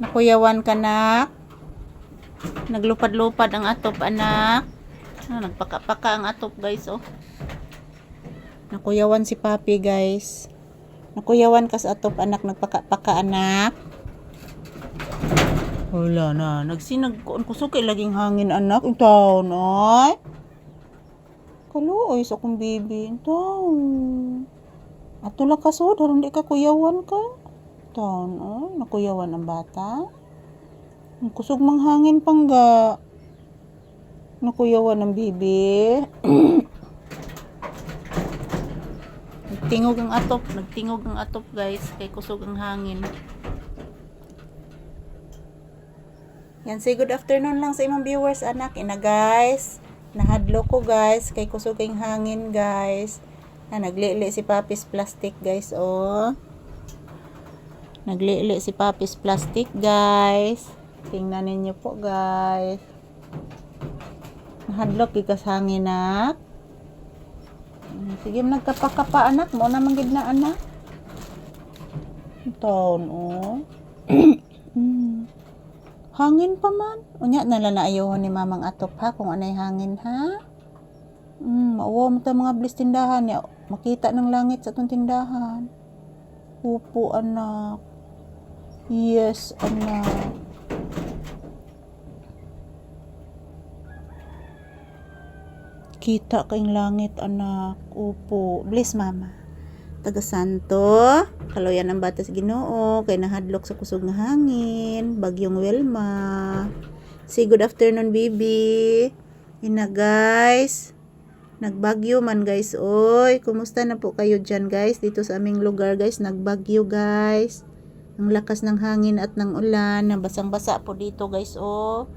Nakuyawan ka, nak. Naglupad-lupad ang atop, anak. Nagpaka-paka ang atop, guys, oh. Nakuyawan si Papi, guys. Nakuyawan ka sa atop, anak. Nagpaka-paka, anak. Wala na. Nagsinagkuan ko. Kay laging hangin, anak. Ang taon, ay. Kaluoy sa akong bibi. Ang taon. Ato lang kasod. Harang di ka kuyawan ka. Taon, ay. Nakuyawan ang bata. Ang kusog manghangin pangga. Nakuyawan ang bibi. Nagtingog ang atop, guys. Kay kusog ang hangin. Yan, say good afternoon lang sa imong viewers, anak. Ina, guys. Nahadlo ko, guys. Kay kusog ang hangin, guys. Naglili si Papi's plastic, guys, oh. Naglili si Papi's plastic, guys. Tingnan ninyo po, guys. Nahadlok gikas hangin, nak. Sige, nagkapakapa, anak. Mo na manggid na, anak. Taon, oh. Hangin pa man. Unya na ayaw ni mamang atop, ha, kung anay hangin, ha. Mauwa mo ta mga blis tindahan ya. Makita ng langit sa itong tindahan. Upo, anak. Yes, anak. Kita kayong langit, anak. Upo. Bless, mama. Taga Santo. Kaloyan ang bata sa Ginoo. Kay nahadlok sa kusog nga hangin. Bagyong Wilma. Say good afternoon, baby. Ina, guys. Nagbagyo man, guys. Oy, kumusta na po kayo dyan, guys? Dito sa aming lugar, guys. Nagbagyo, guys. Ang lakas ng hangin at ng ulan. Basang-basa po dito, guys. Oh.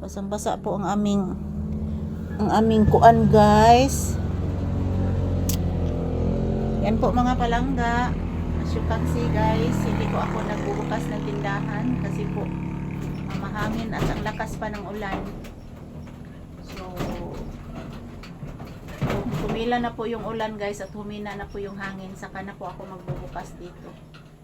Basang-basa po ang aming kuan, guys. Yan po mga palangga. As you can see, guys, hindi ko ako nagbubukas ng tindahan kasi po mahangin at ang lakas pa ng ulan. So humila na po yung ulan, guys, at humina na po yung hangin, saka na po ako magbubukas dito.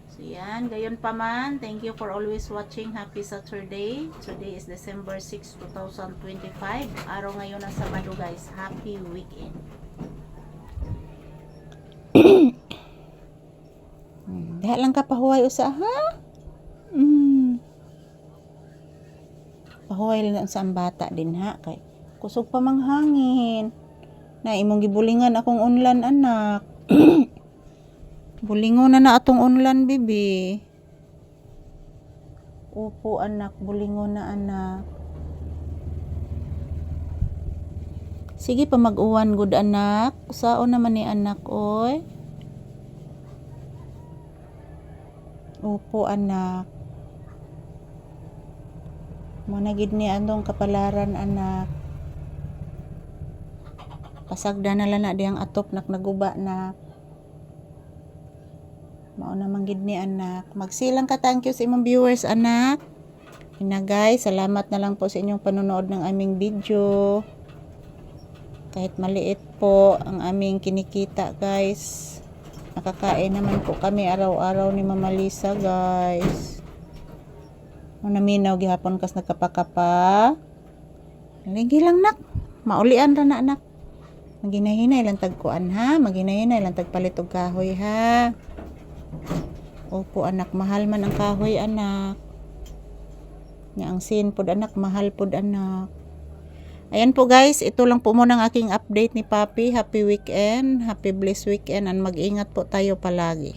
So yan, gayon pa man, thank you for always watching. Happy Saturday. Today is December 6, 2025. Araw ngayon ng Sabado, guys. Happy weekend. Diha lang ka pahuway usa, ha? Pahuway lang sa bata din, ha? Kay kusog pa manghangin. Na imong gibulingan akong unlan, anak. Bulingon na atong unlan, bibi. Upo, anak. Bulingon na, anak. Sige pa mag-uwan, good, anak. Usaon naman ni anak, oy. Upo, anak. Managid ni andong kapalaran, anak. Pasagda na lang na diyang atop naguba na. Mao na manggid ni anak. Magsilang ka, thank you sa imong viewers, anak. Ina, guys, salamat na lang po sa inyong panonood ng aming video. Kahit maliit po ang aming kinikita, guys. Nakakain naman po kami araw-araw ni Mama Lisa, guys. Naminaw gihapon kas nagkapakapa. Lagi lang, nak. Maulian ra na, anak. Maginahinay lang tagkuan, ha. Maginahinay lang tagpalit og kahoy, ha. Opo, anak. Mahal man ang kahoy, anak. Nya ang sin pod, anak. Mahal pod, anak. Ayan po, guys, ito lang po muna ang aking update ni Papi. Happy weekend, happy blessed weekend, and mag-ingat po tayo palagi.